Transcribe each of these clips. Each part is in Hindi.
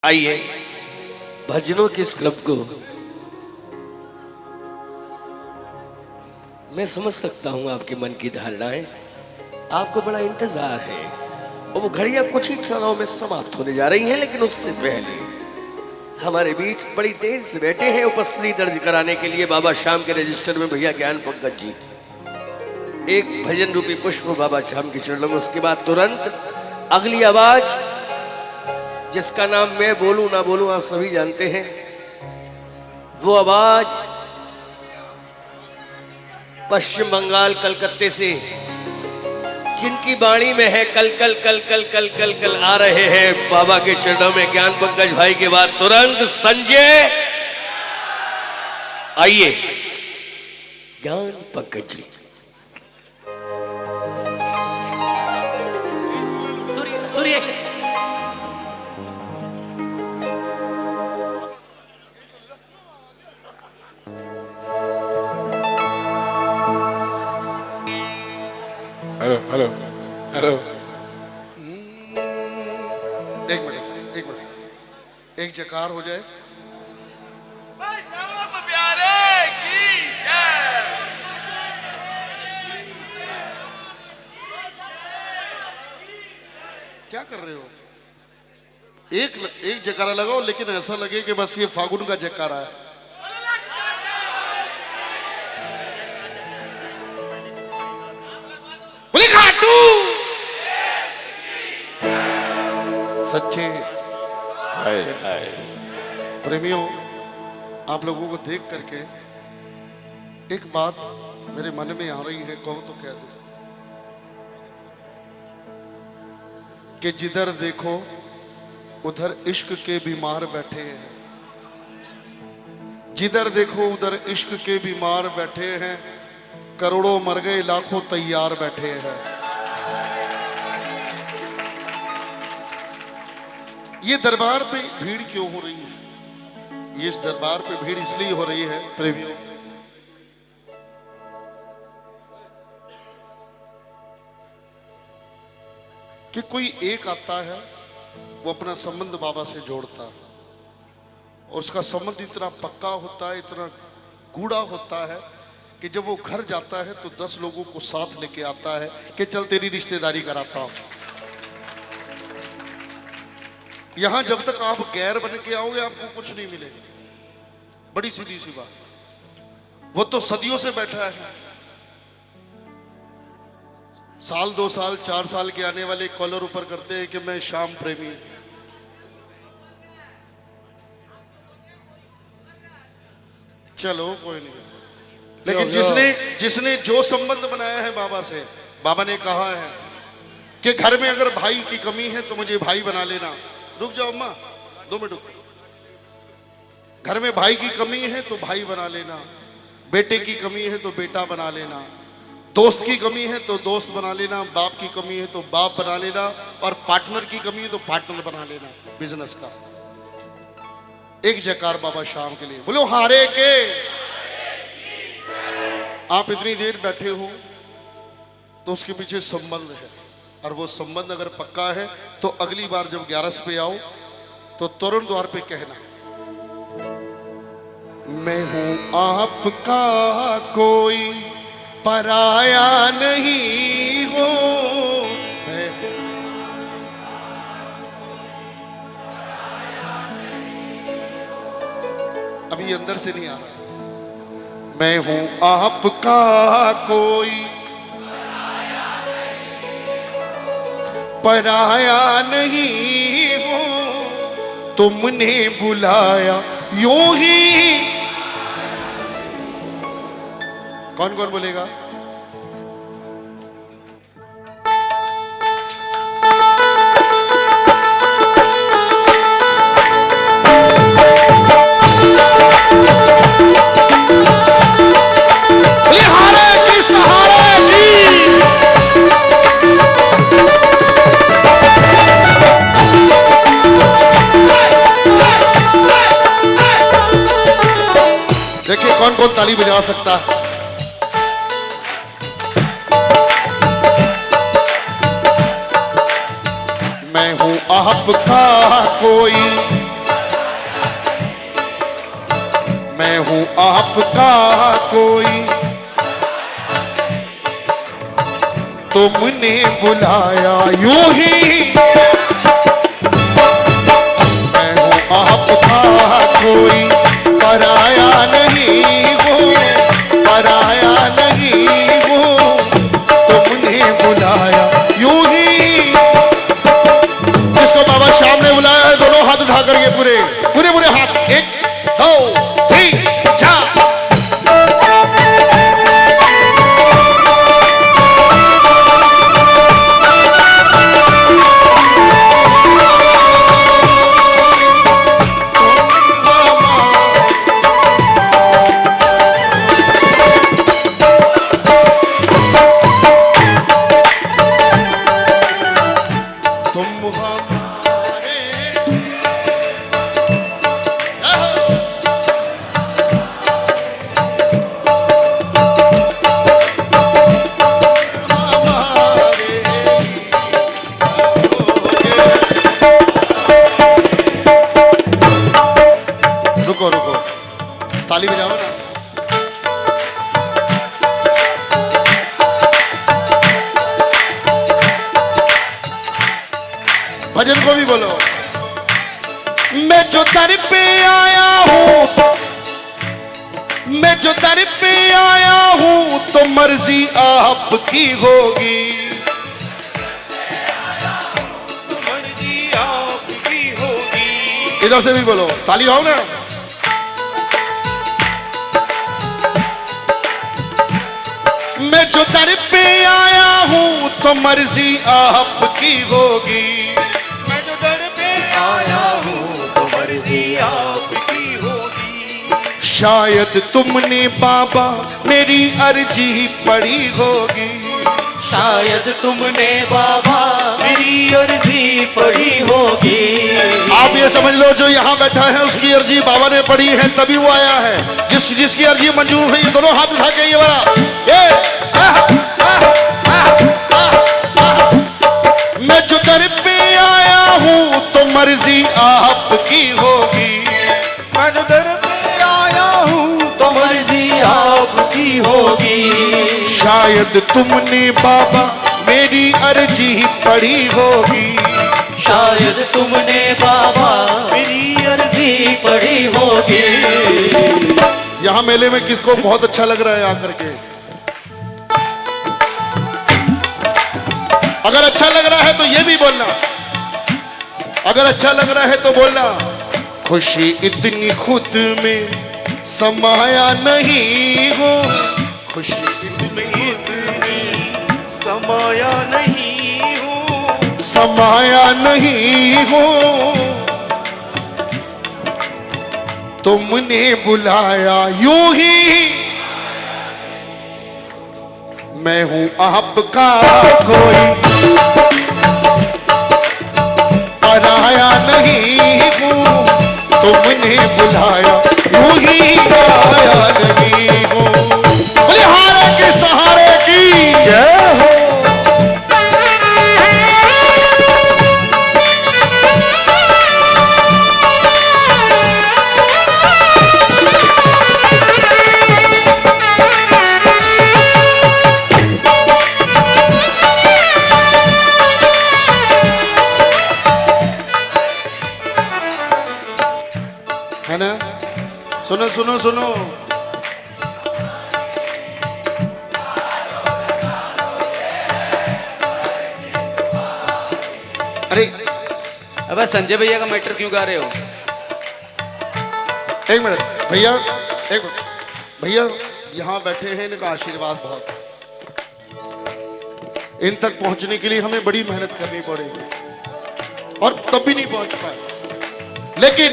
आइए भजनों के इस क्लब को मैं समझ सकता हूं आपके मन की धारणाएं, आपको बड़ा इंतजार है और वो घड़ियां कुछ ही क्षणों में समाप्त होने जा रही हैं। लेकिन उससे पहले हमारे बीच बड़ी देर से बैठे हैं उपस्थिति दर्ज कराने के लिए बाबा श्याम के रजिस्टर में भैया ज्ञान पंकज जी। एक भजन रूपी पुष्प बाबा श्याम के चरणों में, उसके बाद तुरंत अगली आवाज जिसका नाम मैं बोलूं ना बोलूं आप सभी जानते हैं। वो आवाज पश्चिम बंगाल कलकत्ते से जिनकी वाणी में है कल कल कल कल कल कल कल आ रहे हैं बाबा के चरणों में ज्ञान पंकज भाई के बाद तुरंत संजय। आइए ज्ञान पंकज जी। सूर्य सूर्य हेलो हेलो हेलो। एक मिनट एक जकार हो जाए। प्यारे की जय। क्या कर रहे हो? एक जकारा लगाओ, लेकिन ऐसा लगे कि बस ये फागुन का जकारा है। सच्चे प्रेमियों, आप लोगों को देख करके एक बात मेरे मन में आ रही है, कहो तो कह दो कि जिधर देखो उधर इश्क के बीमार बैठे हैं। जिधर देखो उधर इश्क के बीमार बैठे हैं। करोड़ों मर गए लाखों तैयार बैठे हैं। ये दरबार पे भीड़ क्यों हो रही है? ये इस दरबार पे भीड़ इसलिए हो रही है प्रेमियों कि कोई एक आता है, वो अपना संबंध बाबा से जोड़ता है और उसका संबंध इतना पक्का होता है, इतना गूढ़ा होता है कि जब वो घर जाता है तो 10 लोगों को साथ लेके आता है कि चल तेरी रिश्तेदारी कराता हूं। यहां जब तक आप गैर बन के आओगे आपको कुछ नहीं मिलेगा। बड़ी सीधी सी बात। वो तो सदियों से बैठा है, साल 2 साल 4 साल के आने वाले कॉलर ऊपर करते हैं कि मैं श्याम प्रेमी। चलो कोई नहीं, लेकिन जिसने जो संबंध बनाया है बाबा से, बाबा ने कहा है कि घर में अगर भाई की कमी है तो मुझे भाई बना लेना। रुक जाओ अम्मा, 2 मिनट रुको। घर में भाई की कमी है तो भाई बना लेना, बेटे की कमी है तो बेटा बना लेना, दोस्त की कमी है तो दोस्त बना लेना, बाप की कमी है तो बाप बना लेना, और पार्टनर की कमी है तो पार्टनर बना लेना बिजनेस का। एक जयकार बाबा श्याम के लिए बोलो हारे के। आप इतनी देर बैठे हो तो उसके पीछे संबंध है, और वो संबंध अगर पक्का है तो अगली बार जब 11 पे आओ तो तोरण द्वार पे कहना, मैं हूं आपका कोई पराया नहीं हो। अभी अंदर से नहीं आ रहा। मैं हूं आपका कोई पराया नहीं हो, तुमने बुलाया यूं ही। कौन कौन बोलेगा? देखिए कौन कौन ताली बजा सकता है। मैं हूं आपका कोई आपका कोई, तुमने बुलाया यूं ही। मैं हूँ आपका कोई, पराया नहीं वो, पराया नहीं वो, तुमने बुलाया यूं ही। जिसको बाबा श्याम ने बुलाया है, दोनों हाथ उठा करके पूरे पूरे पूरे हाथ, 1 2 3 4। रुको रुको, ताली बजाओ ना। भजन को भी बोलो। मैं जो दर पे आया हूं, मैं जो दर पे आया हूं, तो मर्जी आपकी होगी। मर्जी आपकी होगी। इधर से भी बोलो, ताली हो ना। मैं जो दर पे आया हूं, तो मर्जी आपकी होगी। मैं जो दर पे आया हूँ तो मर्जी आपकी होगी। शायद तुमने बाबा मेरी अर्जी पढ़ी होगी। शायद तुमने बाबा मेरी अर्जी पढ़ी होगी। आप ये समझ लो, जो यहाँ बैठा है उसकी अर्जी बाबा ने पढ़ी है, तभी वो आया है। जिसकी अर्जी मंजूर है, ये दोनों हाथ उठा के ये बड़ा ये मैं जो दर पे आया हूँ, तो मर्जी आपकी होगी। मैं जो दर पे आया हूँ तो मर्जी आपकी होगी। शायद तुमने बाबा मेरी अर्जी पढ़ी होगी। शायद तुमने बाबा मेरी अर्जी पढ़ी होगी। यहाँ मेले में किसको बहुत अच्छा लग रहा है आकर के? अगर अच्छा लग रहा है तो ये भी बोलना, अगर अच्छा लग रहा है तो बोलना। खुशी इतनी खुद में समाया नहीं हो, खुशी इतनी खुद में समाया नहीं हूँ। समाया नहीं हो, तुमने बुलाया यूं ही। मैं हूं आपका कोई, पराया नहीं हूं, तुमने बुलाया यूं ही आया नहीं हूं। बलिहारे के सहारे की जय हो। है ना? सुनो सुनो सुनो, अरे अबे संजय भैया का मैटर क्यों गा रहे हो? एक मिनट भैया, एक मिनट भैया, यहाँ बैठे हैं, इनका आशीर्वाद बहुत। इन तक पहुंचने के लिए हमें बड़ी मेहनत करनी पड़ेगी और तब भी नहीं पहुंच पाए, लेकिन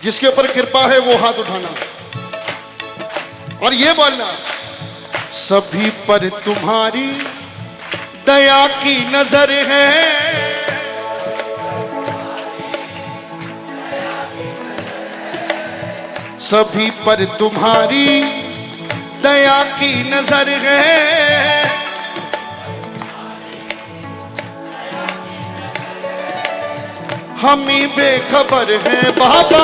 जिसके ऊपर कृपा है वो हाथ उठाना और ये बोलना, सभी पर तुम्हारी दया की नजर है। सभी पर तुम्हारी दया की नजर है। हम ही बेखबर हैं बाबा,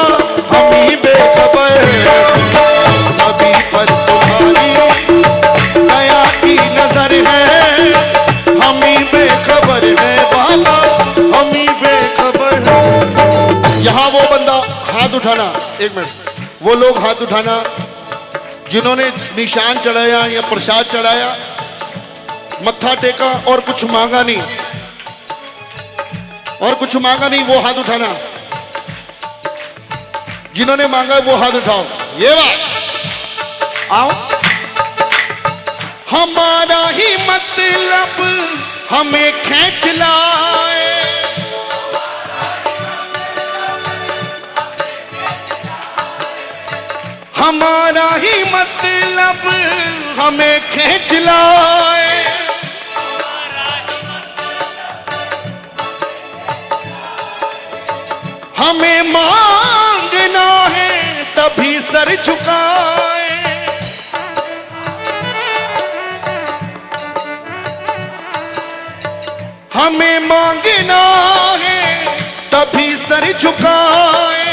हम ही बेखबर हैं। सभी पर तुम्हारी दया की नजर है, हम ही बेखबर हैं बाबा, हम ही बेखबर हैं। यहाँ वो बंदा हाथ उठाना, एक मिनट, वो लोग हाथ उठाना जिन्होंने निशान चढ़ाया या प्रसाद चढ़ाया, मत्था टेका और कुछ मांगा नहीं, और कुछ मांगा नहीं, वो हाथ उठाना। जिन्होंने मांगा वो हाथ उठाओ। ये बात आओ। हमारा ही मतलब हमें खींच लाए, हमारा ही मतलब हमें खींच लाए। हमें मांगना है तभी सर झुकाए, हमें मांगना है तभी सर झुकाए।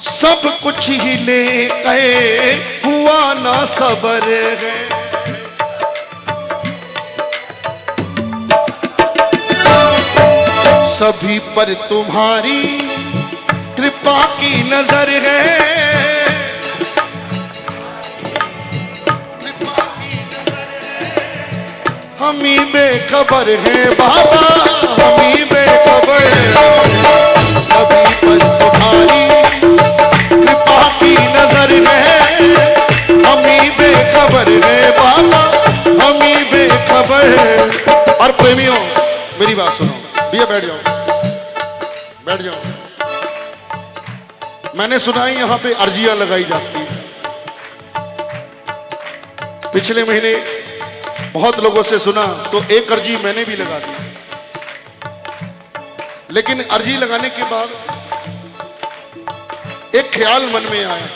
सब कुछ ही ले गए हुआ ना सबर है, सभी पर तुम्हारी कृपा की नजर है, कृपा की नजर है। हम ही बेखबर हैं बाबा, हम ही बेखबर हैं। सभी पर तुम्हारी कृपा की नजर है, हम ही बेखबर हैं बाबा, हम ही बेखबर हैं। और प्रेमियों मेरी बात सुनो भैया, बैठ जाओ, बैठ जाओ। मैंने सुना है यहां पे अर्जियां लगाई जाती है। पिछले महीने बहुत लोगों से सुना तो एक अर्जी मैंने भी लगा दी, लेकिन अर्जी लगाने के बाद एक ख्याल मन में आया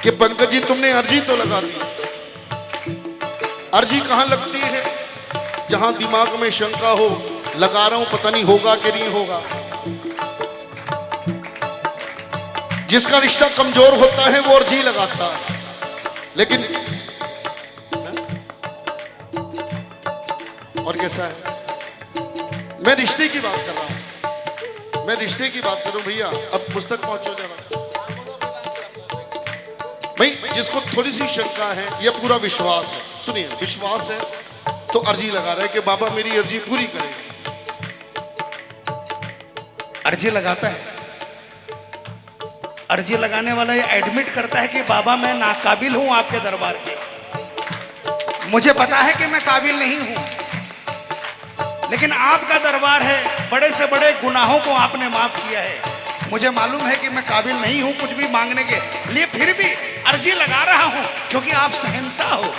कि पंकज जी तुमने अर्जी तो लगा दी, अर्जी कहां लगती है? जहां दिमाग में शंका हो, लगा रहा हूं पता नहीं होगा कि नहीं होगा। जिसका रिश्ता कमजोर होता है वो अर्जी लगाता है, लेकिन और कैसा है? मैं रिश्ते की बात कर रहा हूं, मैं रिश्ते की बात करूं भैया। अब पुस्तक पहुंचो जरा भाई, जिसको थोड़ी सी शंका है या पूरा विश्वास है, सुनिए, विश्वास है तो अर्जी लगा रहा है कि बाबा मेरी अर्जी पूरी करें। अर्जी लगाता है, अर्जी लगाने वाला ये एडमिट करता है कि बाबा मैं नाकाबिल हूं आपके दरबार के, मुझे पता है कि मैं काबिल नहीं हूं, लेकिन आपका दरबार है, बड़े से बड़े गुनाहों को आपने माफ किया है, मुझे मालूम है कि मैं काबिल नहीं हूं कुछ भी मांगने के लिए, फिर भी अर्जी लगा रहा हूं क्योंकि आप शहंशाह हो,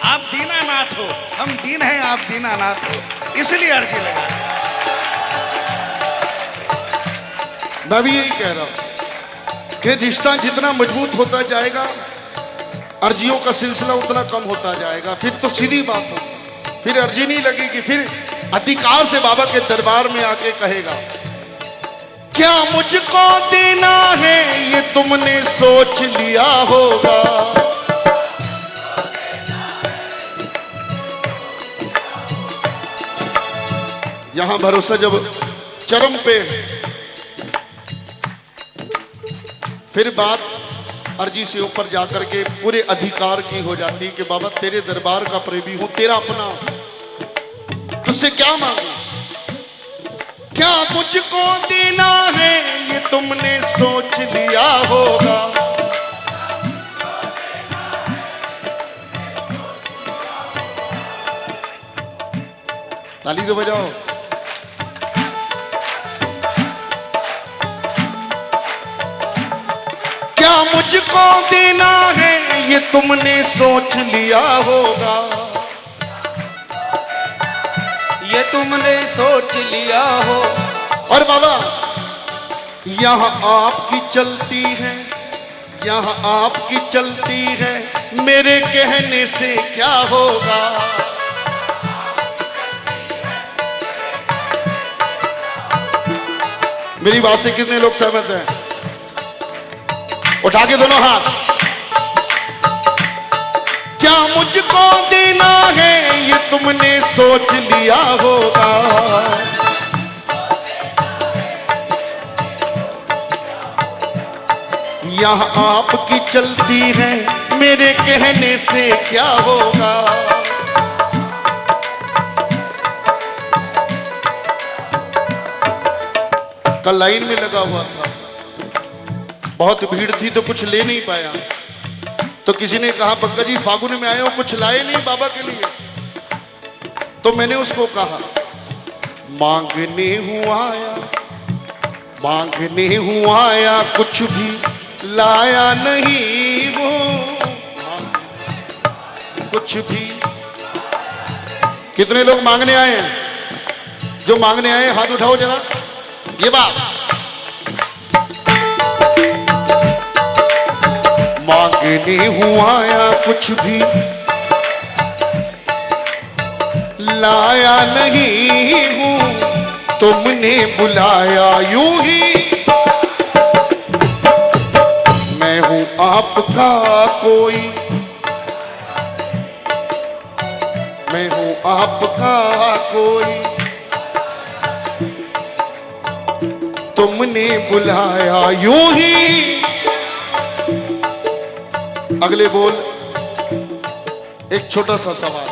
आप दीनानाथ हो, हम दीन हैं, आप दीनानाथ हो, इसलिए अर्जी लगा रहा हूं। मैं भी यही कह रहा हूं कि रिश्ता जितना मजबूत होता जाएगा, अर्जियों का सिलसिला उतना कम होता जाएगा। फिर तो सीधी बात हो, फिर अर्जी नहीं लगेगी, फिर अधिकार से बाबा के दरबार में आके कहेगा क्या मुझको देना है ये तुमने सोच लिया होगा। यहां भरोसा जब चरम पे, फिर बात अर्जी से ऊपर जाकर के पूरे अधिकार की हो जाती है कि बाबा तेरे दरबार का प्रेमी हूं, तेरा अपना हूं, तुझसे क्या मांगू, क्या मुझको देना है ये तुमने सोच लिया होगा। ताली तो बजाओ। क्या मुझको देना है ये तुमने सोच लिया होगा। ये तुमने सोच लिया हो। और बाबा यहाँ आपकी चलती है, यहाँ आपकी चलती है, मेरे कहने से क्या होगा। मेरी बात से कितने लोग सहमत हैं? उठा के दोनों हाथ। क्या मुझको देना है ये तुमने सोच लिया होगा। यहाँ आपकी चलती है मेरे कहने से क्या होगा। कल लाइन में लगा हुआ था, बहुत भीड़ थी तो कुछ ले नहीं पाया, तो किसी ने कहा पंकज जी फागुन में आए हो कुछ लाए नहीं बाबा के लिए। तो मैंने उसको कहा मांगने हुआ आया, मांगने हुआ आया, कुछ भी लाया नहीं वो, कुछ भी। कितने लोग मांगने आए हैं? जो मांगने आए हाथ उठाओ जरा। ये बात मांगने हुआ आया, कुछ भी लाया नहीं हूं, तुमने बुलाया यूं ही। मैं हूं आपका कोई, मैं हूं आपका कोई, तुमने बुलाया यूं ही। अगले बोल, एक छोटा सा सवाल,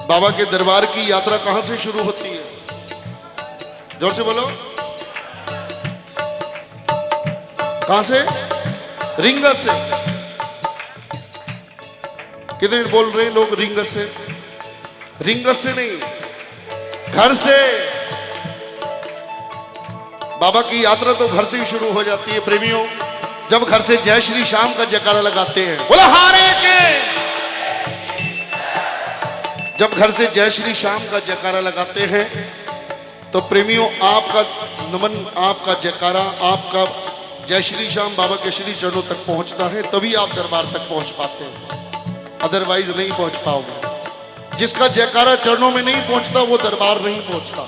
बाबा के दरबार की यात्रा कहां से शुरू होती है? जोर से बोलो। कहां से? रिंगस से। कितने बोल रहे हैं लोग रिंगस से? रिंगस से नहीं, घर से। बाबा की यात्रा तो घर से ही शुरू हो जाती है प्रेमियों। जब घर से जय श्री श्याम का जयकारा लगाते हैं, बोला हारे के। जब घर से जय श्री श्याम का जयकारा लगाते हैं तो प्रेमियों आपका नमन, आपका जयकारा, आपका जय श्री श्याम बाबा के श्री चरणों तक पहुंचता है, तभी आप दरबार तक पहुंच पाते हैं, अदरवाइज नहीं पहुंच पाओगे। जिसका जयकारा चरणों में नहीं पहुंचता वो दरबार नहीं पहुंचता।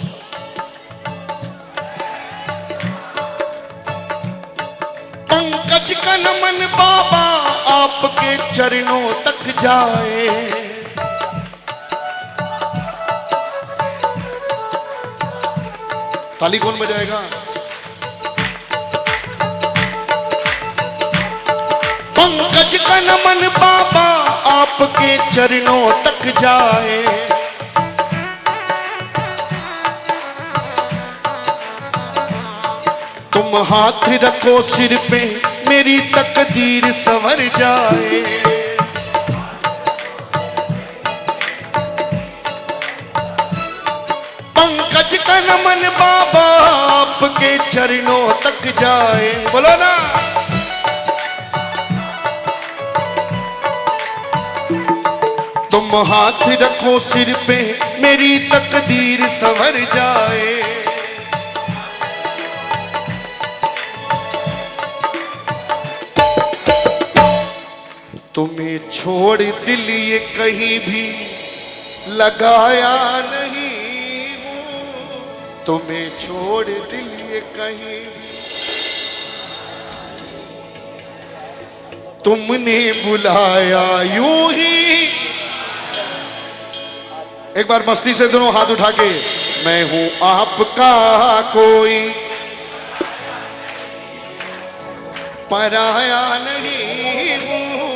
पंकज का नमन बाबा आपके चरणों तक जाए, ताली कौन बजाएगा? पंकज का नमन बाबा आपके चरणों तक जाए, तुम हाथ रखो सिर पे मेरी तकदीर संवर जाए। पंकज का नमन बाबा आपके चरणों तक जाए। बोलो ना। तुम हाथ रखो सिर पे मेरी तकदीर संवर जाए। तुम्हें छोड़ दिल ये कहीं भी लगाया नहीं हूं, तुम्हें छोड़ दिल ये कहीं तुमने बुलाया यूं ही। एक बार मस्ती से दोनों हाथ उठा के, मैं हूं आपका कोई, पराया नहीं हूं,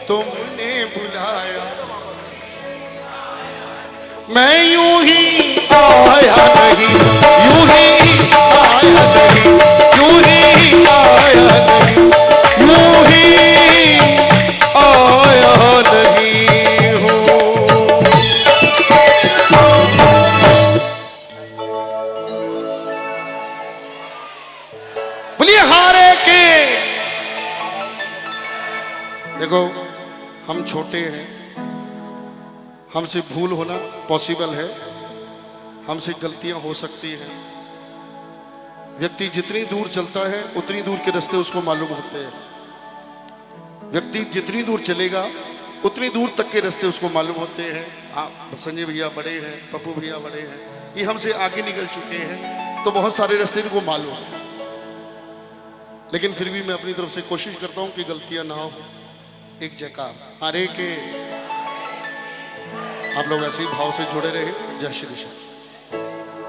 तुमने बुलाया। मैं यूं ही आया नहीं, यूं ही आया नहीं, यूं ही आया नहीं, यूं ही आया नहीं हूं। बोलिए हारे के। देखो हम छोटे हैं, हमसे भूल होना पॉसिबल है, हमसे गलतियां हो सकती हैं। व्यक्ति जितनी दूर चलता है उतनी दूर के रास्ते उसको मालूम होते हैं। व्यक्ति जितनी दूर चलेगा उतनी दूर तक के रास्ते उसको मालूम होते हैं। आप संजय भैया बड़े हैं, पप्पू भैया बड़े हैं, ये हमसे आगे निकल चुके हैं, तो बहुत सारे रास्ते इनको मालूम है। लेकिन फिर भी मैं अपनी तरफ से कोशिश करता हूं कि गलतियां ना हो। एक जयकार अरे के आप लोग ऐसे ही भाव से जुड़े रहे। जय श्री कृष्ण।